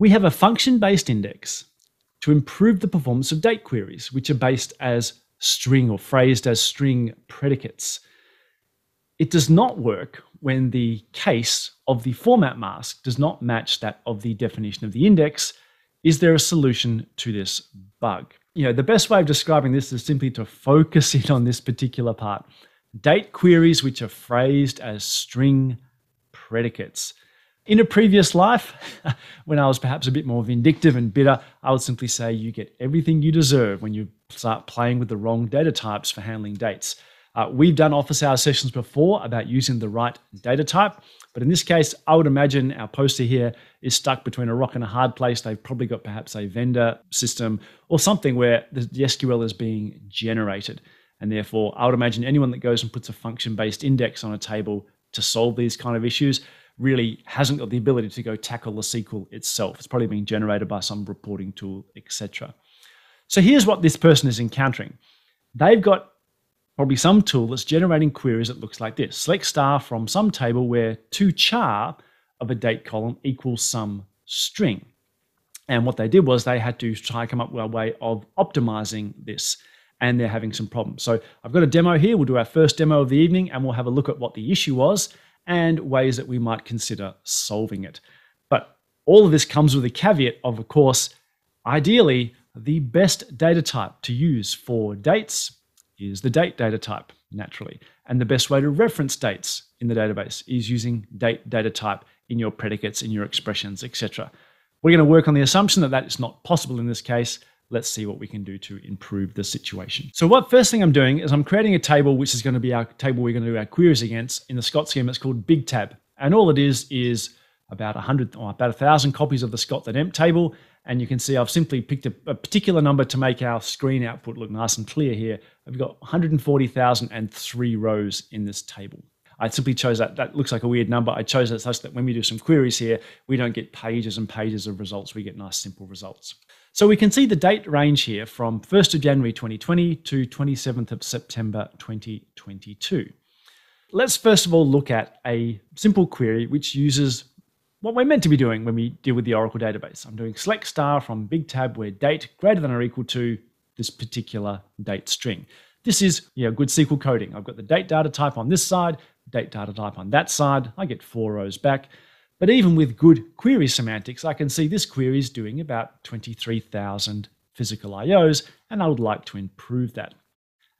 We have a function-based index to improve the performance of date queries, which are based as string or phrased as string predicates. It does not work when the case of the format mask does not match that of the definition of the index. Is there a solution to this bug? The best way of describing this is simply to focus in on this particular part. Date queries which are phrased as string predicates. In a previous life, when I was perhaps a bit more vindictive and bitter, I would simply say you get everything you deserve when you start playing with the wrong data types for handling dates. We've done office hour sessions before about using the right data type, but in this case, I would imagine our poster here is stuck between a rock and a hard place. They've probably got perhaps a vendor system or something where the SQL is being generated. And therefore, I would imagine anyone that goes and puts a function-based index on a table to solve these kind of issues really hasn't got the ability to go tackle the SQL itself. It's probably being generated by some reporting tool, etc. So here's what this person is encountering. They've got probably some tool that's generating queries that looks like this. Select star from some table where toChar of a date column equals some string. And what they did was they had to try and come up with a way of optimizing this, and they're having some problems. So I've got a demo here. We'll do our first demo of the evening, and we'll have a look at what the issue was and ways that we might consider solving it. But all of this comes with a caveat of course, ideally, the best data type to use for dates is the date data type, naturally. And the best way to reference dates in the database is using date data type in your predicates, in your expressions, etc. We're going to work on the assumption that that is not possible in this case. Let's see what we can do to improve the situation. So first thing I'm doing is I'm creating a table which is going to be our table we're going to do our queries against. In the Scott schema, it's called Big Tab. And all it is about 100 or about 1,000 copies of the Scott.emp table. And you can see I've simply picked a particular number to make our screen output look nice and clear here. I've got 140,003 rows in this table. I simply chose that. That looks like a weird number. I chose it such that when we do some queries here, we don't get pages and pages of results. We get nice, simple results. So we can see the date range here from 1st of January 2020 to 27th of September 2022. Let's first of all look at a simple query which uses what we're meant to be doing when we deal with the Oracle database. I'm doing select star from big tab where date greater than or equal to this particular date string. This is good SQL coding. I've got the date data type on this side, date data type on that side. I get 4 rows back. But even with good query semantics, I can see this query is doing about 23,000 physical IOs, and I would like to improve that.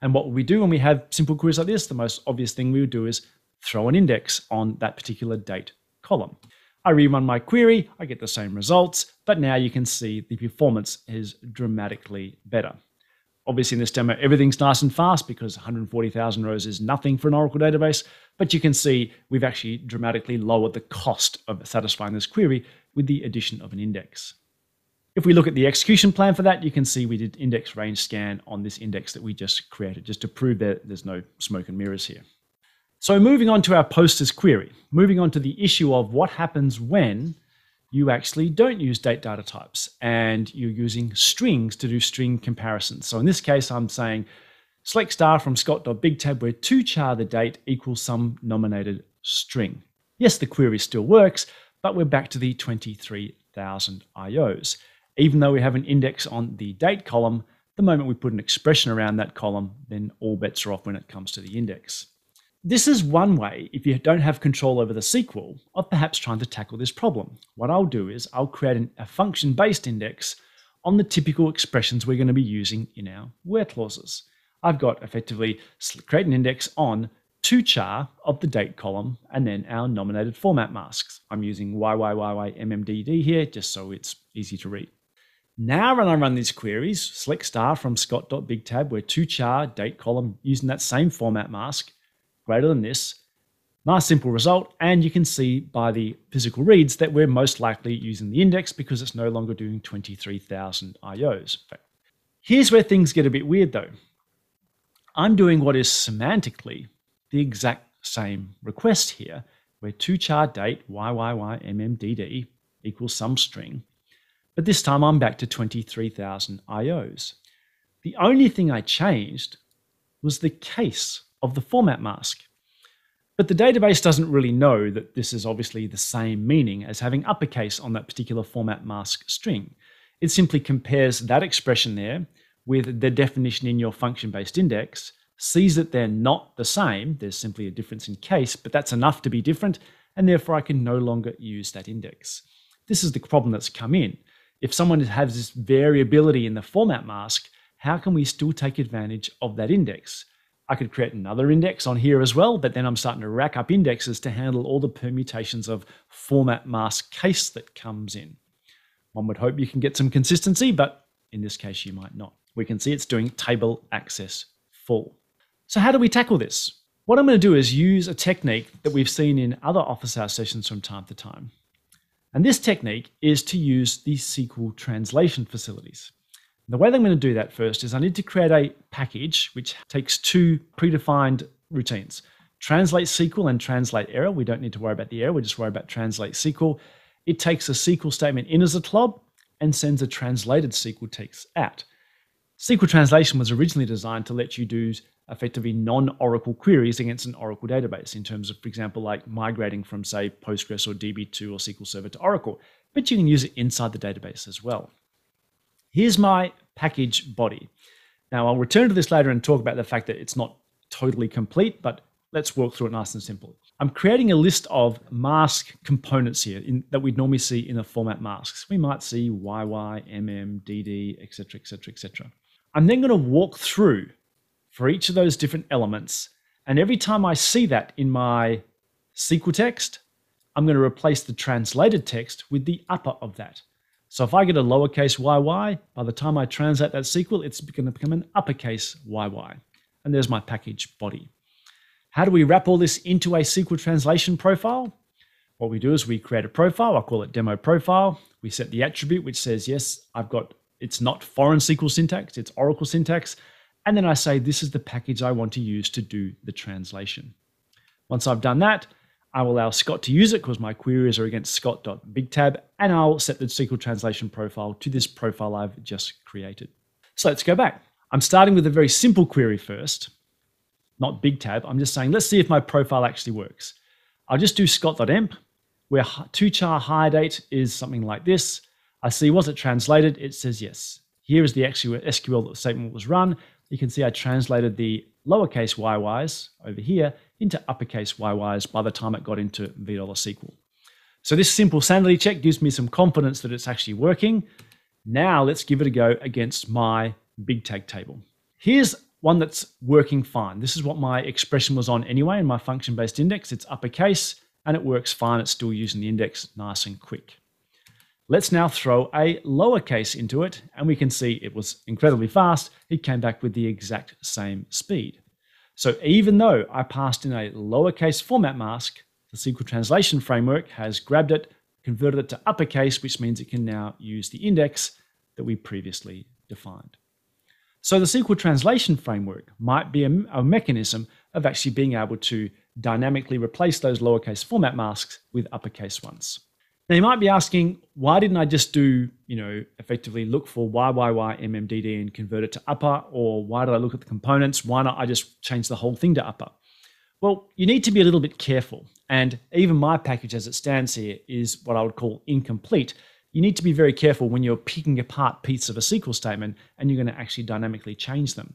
And what will we do when we have simple queries like this? The most obvious thing we would do is throw an index on that particular date column. I rerun my query, I get the same results, but now you can see the performance is dramatically better. Obviously in this demo, everything's nice and fast because 140,000 rows is nothing for an Oracle database, but you can see we've actually dramatically lowered the cost of satisfying this query with the addition of an index. If we look at the execution plan for that, you can see we did index range scan on this index that we just created, just to prove that there's no smoke and mirrors here. So moving on to our posters query, moving on to the issue of what happens when you actually don't use date data types and you're using strings to do string comparisons. So in this case, I'm saying select star from scott.bigtab where toChar the date equals some nominated string. Yes, the query still works, but we're back to the 23,000 IOs. Even though we have an index on the date column, the moment we put an expression around that column, then all bets are off when it comes to the index. This is one way, if you don't have control over the SQL, of perhaps trying to tackle this problem. What I'll do is I'll create a function-based index on the typical expressions we're going to be using in our where clauses. I've got effectively create an index on toChar of the date column and then our nominated format masks. I'm using YYYYMMDD here just so it's easy to read. Now when I run these queries, select star from scott.bigtab where toChar date column using that same format mask greater than this. Nice simple result, and you can see by the physical reads that we're most likely using the index because it's no longer doing 23,000 IOs. Here's where things get a bit weird though. I'm doing what is semantically the exact same request here, where toChar date YYYMMDD equals some string, but this time I'm back to 23,000 IOs. The only thing I changed was the case of the format mask. But the database doesn't really know that this is obviously the same meaning as having uppercase on that particular format mask string. It simply compares that expression there with the definition in your function-based index, sees that they're not the same, there's simply a difference in case, but that's enough to be different, and therefore I can no longer use that index. This is the problem that's come in. If someone has this variability in the format mask, how can we still take advantage of that index? I could create another index on here as well, but then I'm starting to rack up indexes to handle all the permutations of format mask case that comes in. One would hope you can get some consistency, but in this case you might not. We can see it's doing table access full. So how do we tackle this? What I'm going to do is use a technique that we've seen in other office hours sessions from time to time. And this technique is to use the SQL translation facilities. The way that I'm going to do that first is I need to create a package which takes two predefined routines. Translate SQL and translate error. We don't need to worry about the error, we just worry about translate SQL. It takes a SQL statement in as a TLOB and sends a translated SQL text out. SQL translation was originally designed to let you do effectively non-Oracle queries against an Oracle database in terms of, for example, like migrating from, say, Postgres or DB2 or SQL Server to Oracle, but you can use it inside the database as well. Here's my package body. Now, I'll return to this later and talk about the fact that it's not totally complete, but let's walk through it nice and simple. I'm creating a list of mask components here that we'd normally see in the format masks. We might see YY, MM, DD, etc., etc., etc. I'm then going to walk through for each of those different elements, and every time I see that in my SQL text, I'm going to replace the translated text with the upper of that. So if I get a lowercase YY, by the time I translate that SQL, it's going to become an uppercase YY. And there's my package body. How do we wrap all this into a SQL translation profile? What we do is we create a profile. I'll call it demo profile. We set the attribute, which says, yes, it's not foreign SQL syntax, it's Oracle syntax. And then I say, this is the package I want to use to do the translation. Once I've done that, I will allow Scott to use it because my queries are against scott.bigtab, and I'll set the SQL translation profile to this profile I've just created. So let's go back. I'm starting with a very simple query first, not bigtab. I'm just saying, let's see if my profile actually works. I'll just do scott.emp, where tochar hire date is something like this. I see, was it translated? It says yes. Here is the actual SQL statement that was run. You can see I translated the lowercase YYs over here into uppercase YYs by the time it got into $SQL. So this simple sanity check gives me some confidence that it's actually working. Now let's give it a go against my big tag table. Here's one that's working fine. This is what my expression was on anyway in my function-based index. It's uppercase and it works fine. It's still using the index nice and quick. Let's now throw a lowercase into it, and we can see it was incredibly fast. It came back with the exact same speed. So even though I passed in a lowercase format mask, the SQL translation framework has grabbed it, converted it to uppercase, which means it can now use the index that we previously defined. So the SQL translation framework might be a mechanism of actually being able to dynamically replace those lowercase format masks with uppercase ones. Now you might be asking, why didn't I just do, effectively look for YYYMMDD and convert it to upper? Or why did I look at the components? Why not I just change the whole thing to upper? Well, you need to be a little bit careful. And even my package as it stands here is what I would call incomplete. You need to be very careful when you're picking apart pieces of a SQL statement and you're going to actually dynamically change them.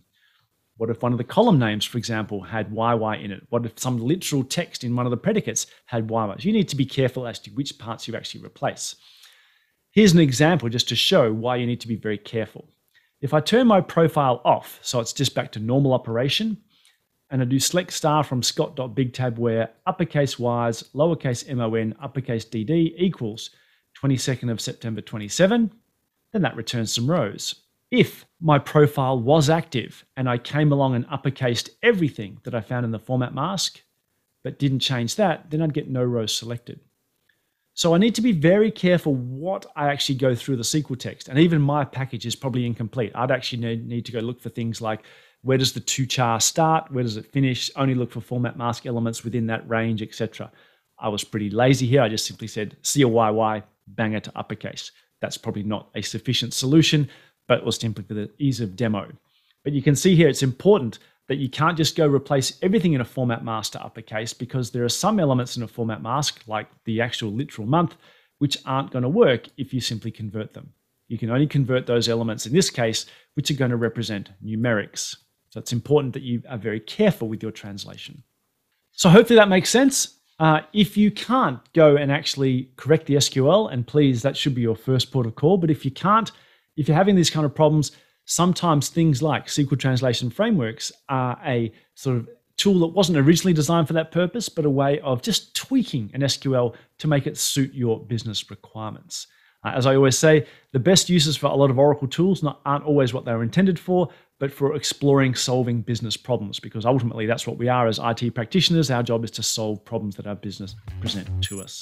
What if one of the column names, for example, had YY in it? What if some literal text in one of the predicates had YY? You need to be careful as to which parts you actually replace. Here's an example just to show why you need to be very careful. If I turn my profile off, so it's just back to normal operation, and I do select star from scott.bigtab where uppercase Ys, lowercase mon, uppercase dd equals 22nd of September 27, then that returns some rows. If my profile was active and I came along and uppercased everything that I found in the format mask, but didn't change that, then I'd get no rows selected. So I need to be very careful what I actually go through the SQL text. And even my package is probably incomplete. I'd actually need to go look for things like, where does the tochar start? Where does it finish? Only look for format mask elements within that range, etc. I was pretty lazy here. I just simply said, see a YY, bang it to uppercase. That's probably not a sufficient solution, but it was simply for the ease of demo. But you can see here it's important that you can't just go replace everything in a format mask to uppercase, because there are some elements in a format mask, like the actual literal month, which aren't going to work if you simply convert them. You can only convert those elements in this case, which are going to represent numerics. So it's important that you are very careful with your translation. So hopefully that makes sense. If you can't go and actually correct the SQL, and please, that should be your first port of call, but if you can't, if you're having these kind of problems, sometimes things like SQL translation frameworks are a sort of tool that wasn't originally designed for that purpose, but a way of just tweaking an SQL to make it suit your business requirements. As I always say, the best uses for a lot of Oracle tools aren't always what they were intended for, but for exploring solving business problems, because ultimately that's what we are as IT practitioners. Our job is to solve problems that our business present to us.